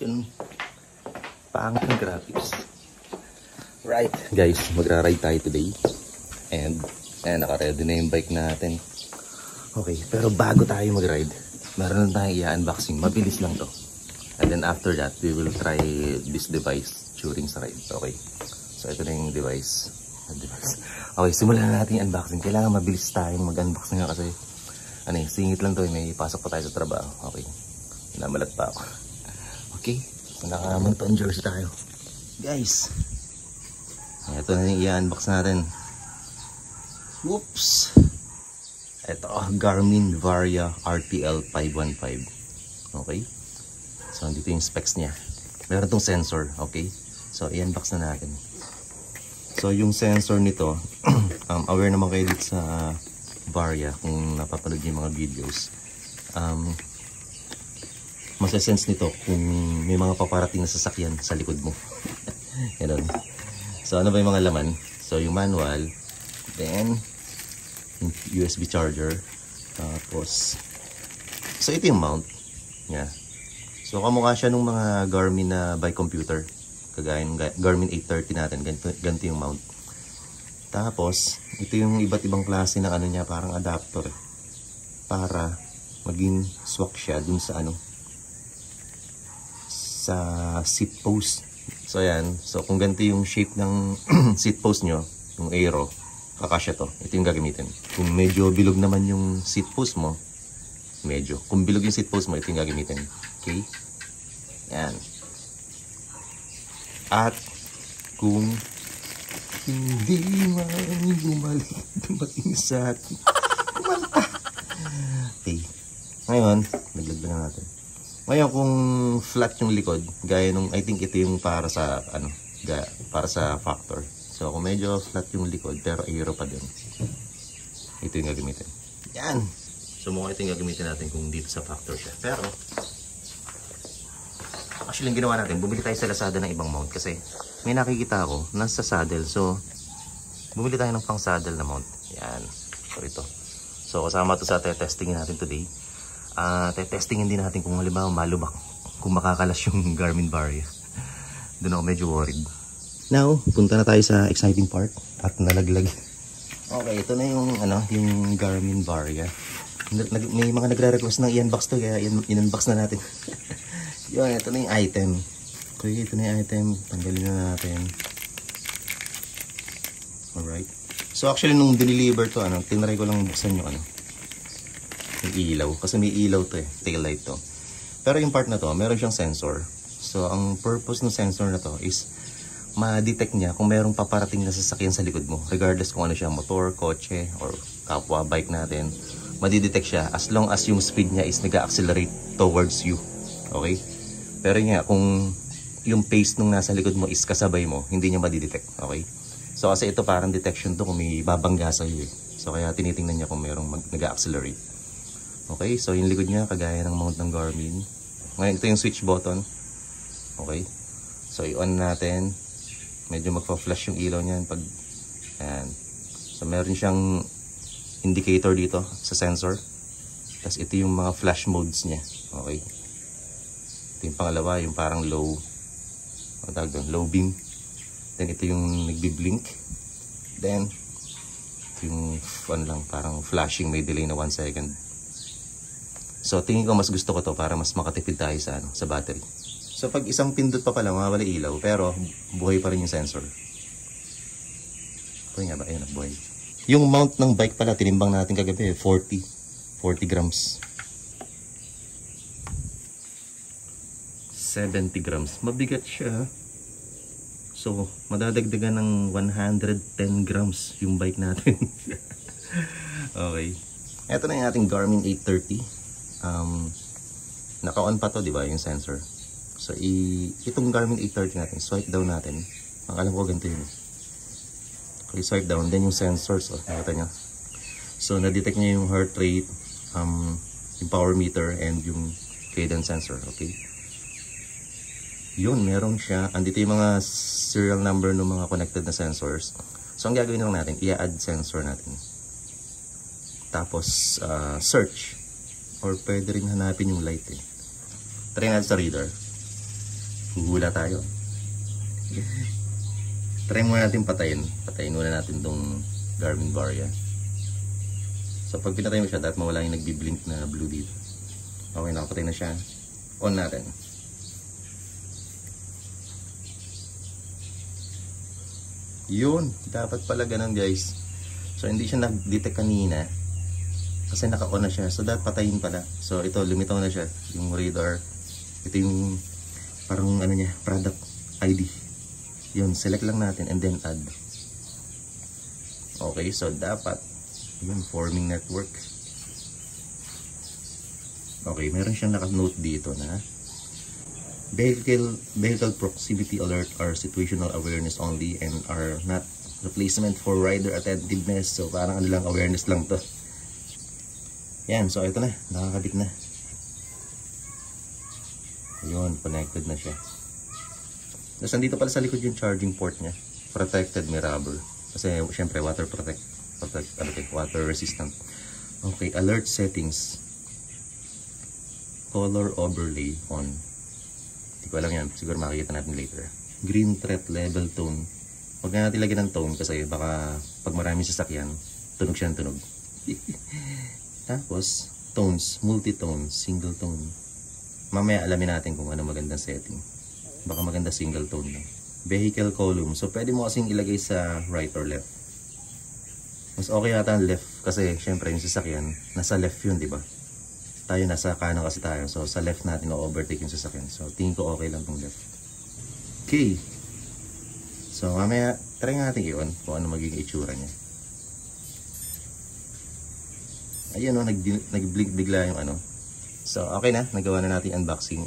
Yun. Pangit ng graphics. Right, guys, magra-ride tayo today. And naka-ready na yung bike natin. Okay, pero bago tayo mag-ride, meron lang tayong i-unboxing. Mabilis lang to. And then after that, we will try this device during sa ride. Okay, so ito na yung device. Okay, simulan na natin yung unboxing. Kailangan mabilis tayong mag-unbox nga kasi singit lang to. May pasok pa tayo sa trabaho. Okay, namalat pa ako. Okay, so naka-marathon jersey tayo. Guys, ito na yung i-unbox natin. Whoops! Ito, Garmin Varia RTL 515. Okay? So, dito yung specs niya. Meron tong sensor. Okay? So, i-unbox na natin. So, yung sensor nito, aware naman kayo dito sa Varia kung napapanood yung mga videos. Masasense nito kung may mga paparating na sasakyan sa likod mo. Ganun. So, ano ba yung mga laman? So, yung manual, then USB charger, tapos so ito yung mount yeah. So kamukha siya nung mga Garmin na bike computer, kagaya ng Garmin 830 natin. Ganito yung mount. Tapos ito yung iba't ibang klase ng ano niya, parang adapter para maging swak siya dun sa sa seat post. So ayan, so kung ganito yung shape ng seat post nyo, yung aero, kakasya to. Ito yung gagamitin. Kung medyo bilog naman yung seat post mo, kung bilog yung seat post mo, ito yung gagamitin. Okay? Yan. At kung hindi man dumating sa atin. Kumanta. Okay. Ngayon, naglagyan na natin. Ngayon, kung flat yung likod, gaya nung, I think ito yung para sa, para sa Factor. So, kung medyo flat yung likod, pero aero pa din, ito yung gagamitin. Yan! So, mukhang ito yung gagamitin natin kung dito sa Factor siya. Pero, actually, yung ginawa natin, bumili tayo sa Lazada ng ibang mount kasi may nakikita ako, nasa saddle. So, bumili tayo ng pang saddle na mount. Yan. So, ito. So, kasama ito sa testingin natin today. Testingin din natin kung halimbawa malubak, kung makakalas yung Garmin Varia. Doon ako medyo worried. Now, punta na tayo sa exciting part at nalaglag. Okay, ito na yung yung Garmin Varia. May mga nagre-request ng i-unbox to, kaya in-unbox na natin. Yun, ito na yung item. Okay, ito na yung item. Tanggalin na natin. Alright. So actually nung dineliver to, tinry ko lang buksan yung yung ilaw. Kasi may ilaw to tail light to. Pero yung part na to, meron siyang sensor. So ang purpose ng sensor na to is ma-detect niya kung mayroong paparating na sasakyan sa likod mo. Regardless kung ano siya, motor, kotse, or kapwa bike natin. Madidetect siya as long as yung speed niya is nag-accelerate towards you. Okay? Pero nga, kung yung pace nung nasa likod mo is kasabay mo, hindi niya madidetect. Okay? So kasi ito parang detection to kung may babangga sa iyo. So kaya tinitingnan niya kung mayroong nag-accelerate. Okay? So yung likod niya, kagaya ng mount ng Garmin. Ngayon, ito yung switch button. Okay? So i-on natin. Medyo magpa-flash yung ilaw niyan pag ayan. So meron siyang indicator dito sa sensor. Tapos ito yung mga flash modes niya. Okay. Ito yung pangalawa, yung parang low, low beam. Then ito yung nagbi-blink. Then ito yung parang flashing, may delay na 1 second. So tingin ko mas gusto ko to para mas makatipid tayo sa battery. So pag isang pindot pa pala, mawawala ilaw, pero buhay pa rin yung sensor. Buhay nga ba? Ayun, buhay. Yung mount ng bike pala, tinimbang natin kagabi, 40 grams. 70 grams. Mabigat siya. So, madadagdagan ng 110 grams yung bike natin. Okay. Ito na yung ating Garmin 830. Naka-on pa to, di ba, yung sensor. So, itong Garmin 830 natin, swipe down natin. Ang alam ko ganito yun. Okay, swipe down. Then yung sensors, nakita nyo. So, na-detect niya yung heart rate, yung power meter, and yung cadence sensor. Okay. Yun, meron siya. Andito yung mga serial number ng mga connected na sensors. So, ang gagawin lang natin, i-add sensor natin. Tapos, search. Or pwede rin hanapin yung light. Try natin sa reader. Huhula tayo. Try muna natin patayin. Patayin muna natin tong Garmin Varia. So pag pinatay mo siya, dapat mawala yung nagbi-blink na blue dito. Okay, nakapatay na siya. On natin. Yun, dapat pala ganun guys. So hindi siya nag-detect kanina kasi naka-on na siya. So dapat patayin pala. So ito, lumitaw na siya. Yung radar. Ito yung parang ano niya, product ID. Yun, select lang natin and then add. Okay, so dapat yun, forming network. Okay, meron siyang naka-note dito na vehicle proximity alert are situational awareness only and are not replacement for rider attentiveness. So parang ano lang, awareness lang to. Yan, so ito na, nakakabit na. Ayun, connected na siya. Tapos nandito pala sa likod yung charging port niya. Protected, may rubber. Kasi syempre water water resistant. Okay, alert settings. Color overlay on. Hindi ko alam yan. Siguro makikita natin later. Green threat level tone. Huwag na natin lagyan ng tone kasi baka pag maraming sasakyan, tunog siya ng tunog. Tapos, tones. Multi-tone. Single tone. Mamaya alamin natin kung ano magandang setting. Baka maganda single tone lang. Vehicle column. So, pwede mo kasing ilagay sa right or left. Mas okay yata ang left kasi syempre yung sasakyan, nasa left yun, di ba? Tayo nasa kanan kasi tayo. So, sa left natin o-overtake yung sasakyan. So, tingin ko okay lang tong left. Okay. So, mamaya, try natin i-on kung ano magiging itsura niya. Ayun o, nag-blink bigla yung ano. So, okay na. Nagawa na natin unboxing.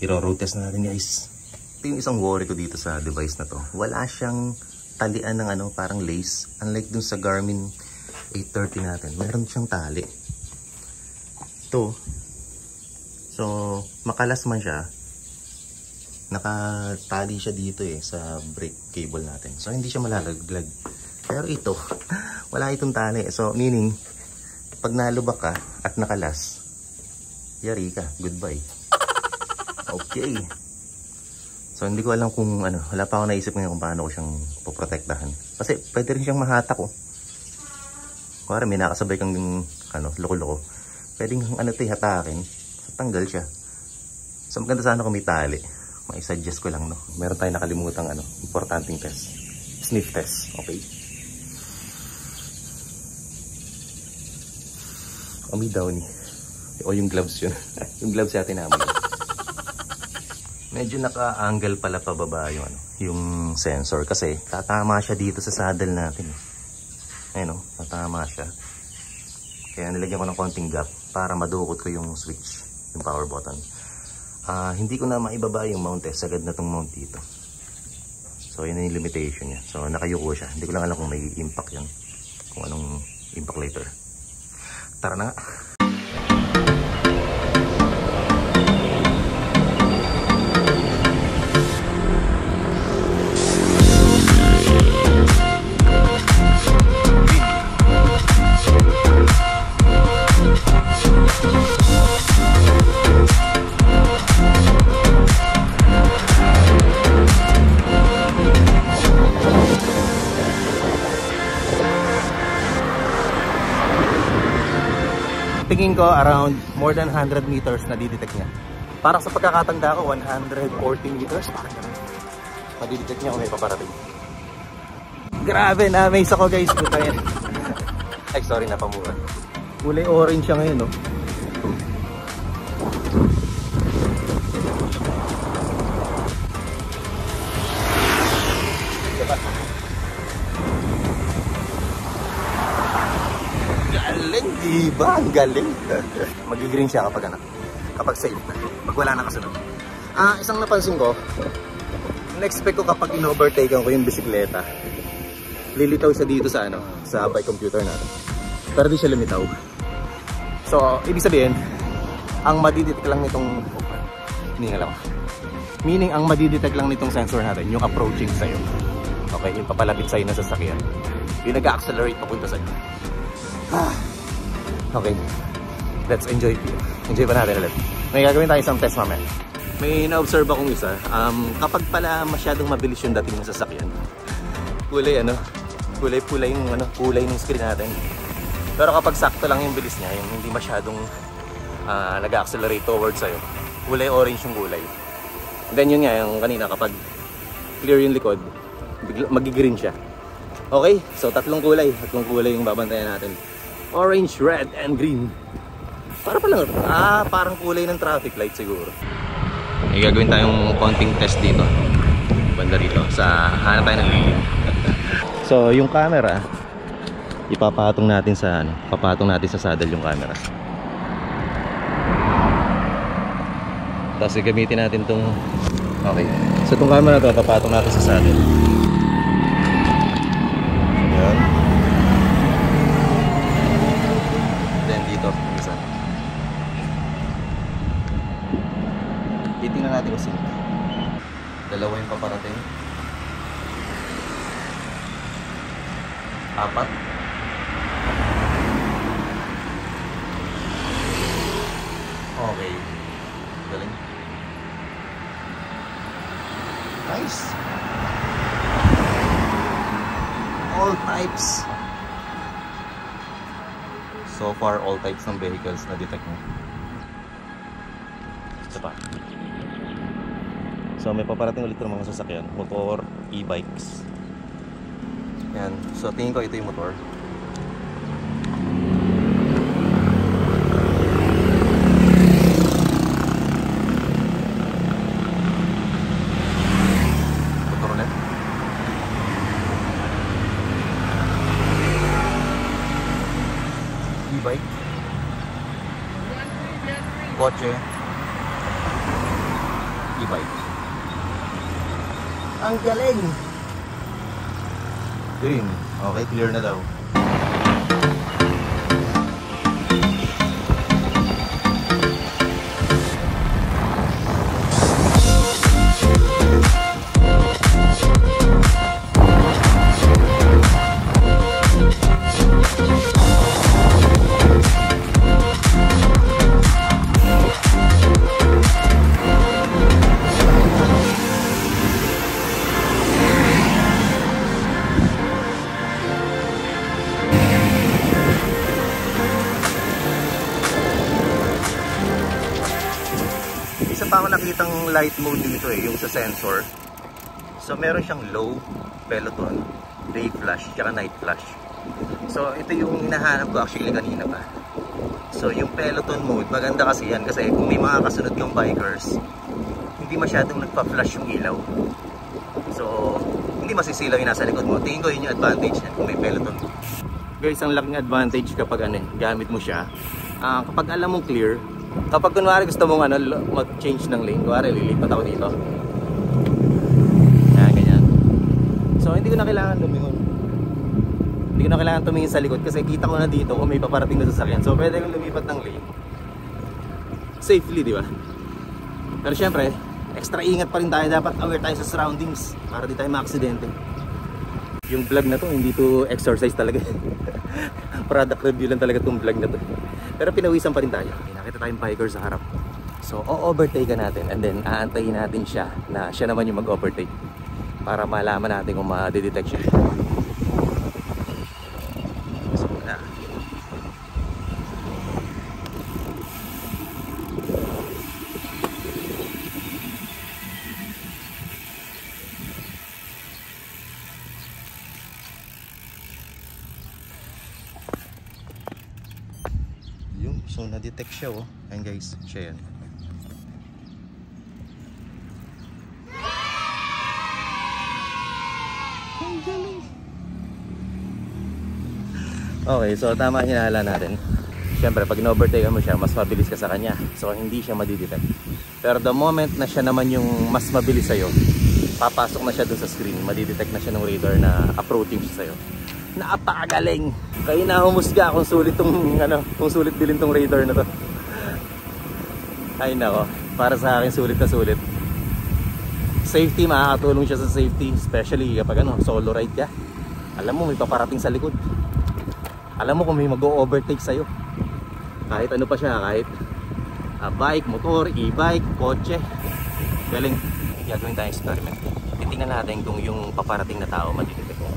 I-road test na natin guys. Ito yung isang worry ko dito sa device na to. Wala siyang talian ng ano, parang lace. Unlike dun sa Garmin 830 natin. Meron siyang tali. Ito. So, makalas man siya. Nakatali siya dito eh sa brake cable natin. So, hindi siya malalaglag. Pero ito, wala itong tali. So, meaning, pag nalubak ka at nakalas, yari ka. Goodbye. Okay. So, hindi ko alam kung ano. Wala pa ako naisip ngayon kung paano ko siyang poprotektahan. Kasi, pwede rin siyang mahatak oh. Kuwari, may nakasabay kang ano, loko-loko. Pwedeng ano ito, hatakin. Tanggal siya. So, maganda sana kung may tali. Mai-suggest ko lang, no? Meron tayong nakalimutang ano, importanteng test. Sniff test. Okay? Amoy daw ni. O yung gloves yun. Yung gloves natin namin. Medyo naka-angle pala pababa yung ano, yung sensor kasi tatama siya dito sa saddle natin. Ayun oh, tatama siya. Kaya nilagyan ko ng konting gap para madukot ko yung switch, yung power button. Hindi ko na maibaba yung mount eh, sagad na tong mount dito. So yun yung limitation niya. So nakayuko siya. Hindi ko lang alam kung may impact yun. Kung anong impact later. Tara na nga. Tingin ko around more than 100 meters na didetect niya. Parang sa pagkakatanda ko, 140 meters. Madidetect niya kung may paparating. Grabe, na-amaze ako guys. Ay, sorry, napamura. Kulay orange siya ngayon, no? Galing, diba? Ang galing. Mag-green siya kapag ano, kapag safe na. Pag wala na kasunod. Isang napansin ko, na-expect ko kapag in-overtake ko yung bisikleta, lilitaw siya dito sa ano, sa bike computer natin. Pero di siya lumitaw. So, ibig sabihin, ang madidetect lang nitong meaning ang madidetect lang nitong sensor natin, yung approaching sa'yo. Okay, yung papalapit sa'yo na sasakyan. Yung nag-accelerate papunta sa'yo. Okay, let's enjoy pa natin ulit. May gagawin tayo isang test mamaya. may na-observe akong isa. Kapag pala masyadong mabilis yung dating ng sasakyan, kulay ng screen natin. Pero kapag sakto lang yung bilis niya, yung hindi masyadong nag-accelerate towards sa'yo, kulay orange yung kulay. And then yun nga, yung kanina kapag clear yung likod, mag-green siya. Okay, so tatlong kulay yung babantayan natin. Orange, red, and green. Parang kulay ng traffic light siguro. May gagawin tayong konting test dito. Banda rito, hanap tayo ng lilim. So yung camera, papatong natin sa saddle yung camera. Tapos gamitin natin tong so itong camera na to, papatong natin sa saddle. Yan. Then dito, isa. Titingnan natin kung sino. Dalawa yung paparating. 4. Okay. Galing. Nice. All types. So far, all types ng vehicles na detect mo. Ito pa. So may paparating ulit ng mga sasakyan, motor, e-bikes. Yan. So tingin ko ito yung motor. Motor ulit. E-bike. Kotse. E-bike. Ang galing! Green. Okay, clear na daw. Isa pa ako nakitang light mode dito yung sa sensor. So meron siyang low, peloton, day flash, tsaka night flash. So ito yung hinahanap ko actually kanina pa. So yung peloton mode, maganda kasi yan kasi kung may mga kasunod kang bikers, hindi masyadong nagpa-flash yung ilaw. So hindi masisilaw yung nasa likod mo. Tingin ko yun yung advantage yan kung may peloton. Guys, ang laking advantage kapag gamit mo siya. Kapag alam mong clear, kapag kunwari gusto mong mag-change ng lane, kunwari lilipat ako dito. Ganyan. So hindi ko na kailangan lumingon. Hindi ko na kailangan tumingin sa likod kasi kita ko na dito kung may paparating na sasakyan. So pwede kong lumipat ng lane safely, di ba? Pero syempre, extra ingat pa rin tayo. Dapat aware tayo sa surroundings para di tayo ma-aksidente. Yung vlog na to, hindi to exercise talaga. Product review lang talaga tong vlog na to. Pero pinawisan pa rin tayo. Nakita tayong biker sa harap. So, o-overtake natin and then aantayin natin siya na siya naman yung mag-overtake para malaman natin kung ma-detect siya. So, na. So na-detect siya Ayan guys, siya yan. Okay, so tama hinala natin. Siyempre pag in-overtake mo siya, mas mabilis ka sa kanya. So hindi siya madidetect. Pero the moment na siya naman yung mas mabilis sa'yo, papasok na siya dun sa screen, madidetect na siya ng radar na approaching siya sa'yo. Napakagaling. Kaya na humusga kung sulit kung sulit bilhin tong radar na to. Ay nako, para sa akin sulit na sulit. Safety, makakatulong siya sa safety, especially kapag solo ride ka. Alam mo may paparating sa likod. Alam mo kung may mag-o-overtake sa'yo. Kahit ano pa siya, kahit bike, motor, e-bike, kotse. Galing, gagawin tayong experiment. Titingnan natin kung yung paparating na tao madidetect mo.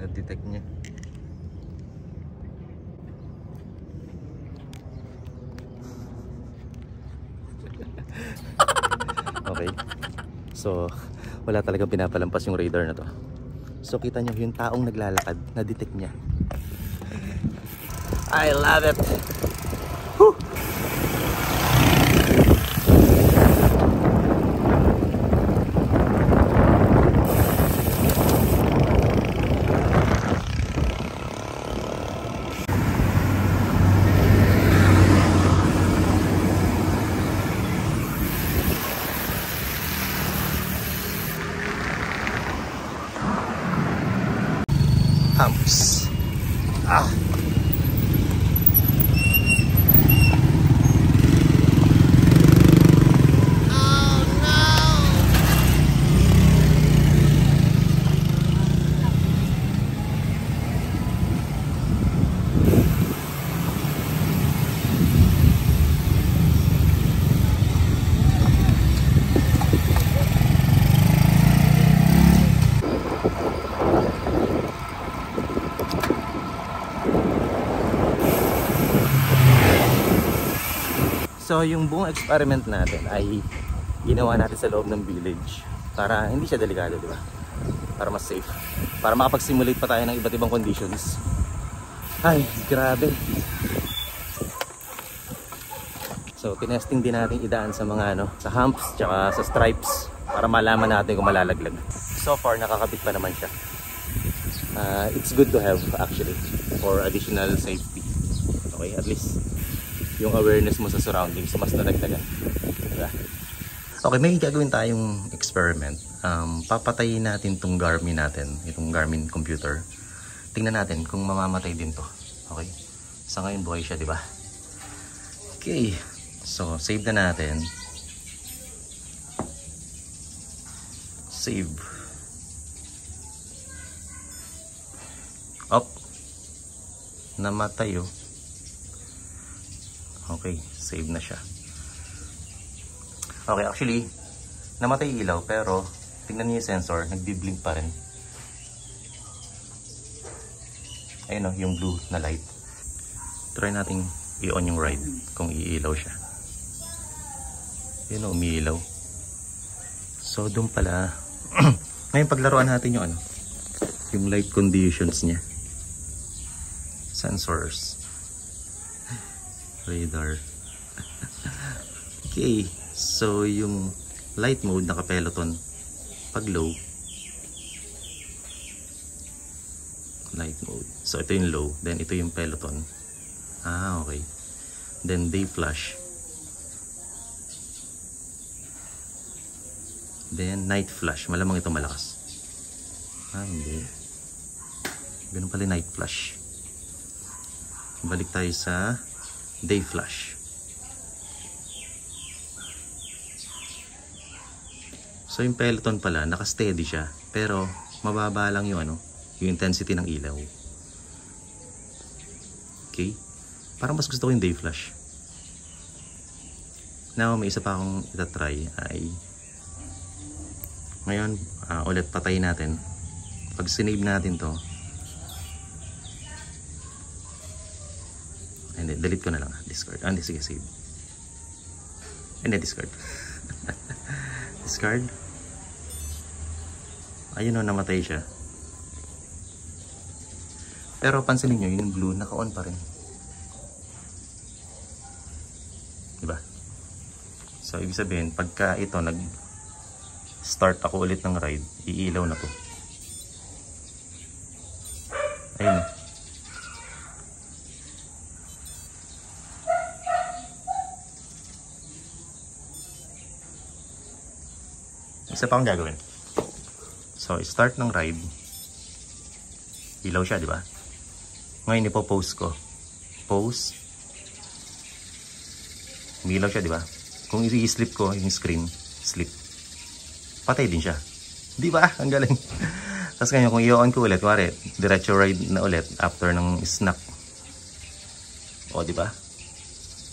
Na-detect niya. Okay. So, wala talagang pinapalampas yung radar na to. So, kita nyo yung taong naglalakad, na-detect niya. I love it! Whew! Humps. Ah. Oh no. So yung buong experiment natin ay ginawa natin sa loob ng village para hindi siya delikado, di ba? Para mas safe. Para makapag-simulate pa tayo ng iba't ibang conditions. Ay, grabe. So tinesting din natin idaan sa mga sa humps tsaka sa stripes para malaman natin kung malalaglag. So far nakakabit pa naman siya. It's good to have actually for additional safety. Okay, at least yung awareness mo sa surroundings mas nadagdagan. Diba? Okay, may gagawin tayong experiment. Papatayin natin itong Garmin natin, itong Garmin computer. Tingnan natin kung mamamatay din to. Okay? Sa ngayon buhay siya, di ba? Okay. So, save na natin. Save. Up. Namatay oh. Okay, save na siya. Okay, actually, namatay ilaw pero tingnan niyo yung sensor, nagbi-blink pa rin. Ayun o, yung blue na light. Try natin i-on yung ride kung iilaw siya. Ayun o, umiilaw. So, doon pala. Ngayon paglaruan natin yung yung light conditions niya. Sensors. Radar. Okay, so yung light mode naka-peloton. Pag low, light mode. So ito yung low, then ito yung peloton. Okay. Then day flash. Then night flash. Malamang ito malakas. Hindi. Ganun pala night flash. Balik tayo sa day flash. So yung peloton pala naka-steady siya pero mababa lang yung yung intensity ng ilaw. Okay? Parang mas gusto ko yung day flash. Now may isa pa akong itatry ay ngayon ulit patayin natin. Pag sinave natin to, hindi, delete ko na lang. Discard. Hindi, sige, save. Hindi, discard. Discard. Ayun o, namatay siya. Pero pansinin nyo, yung blue, naka-on pa rin. Diba? So, ibig sabihin, pagka ito, nag-start ako ulit ng ride, iilaw na to. Ayun. Isa pa akong gagawin. So, start ng ride. Ilaw siya, di ba? Ngayon ipo-pause ko. Pause. Umilaw siya, di ba? Kung i-sleep ko yung screen, sleep. Patay din siya. Di ba? Ang galing. Tapos ngayon, kung i-on ko ulit, kuwari, diretso ride na ulit after ng snack. O, di ba?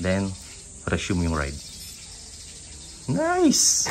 Then, resume yung ride. Nice!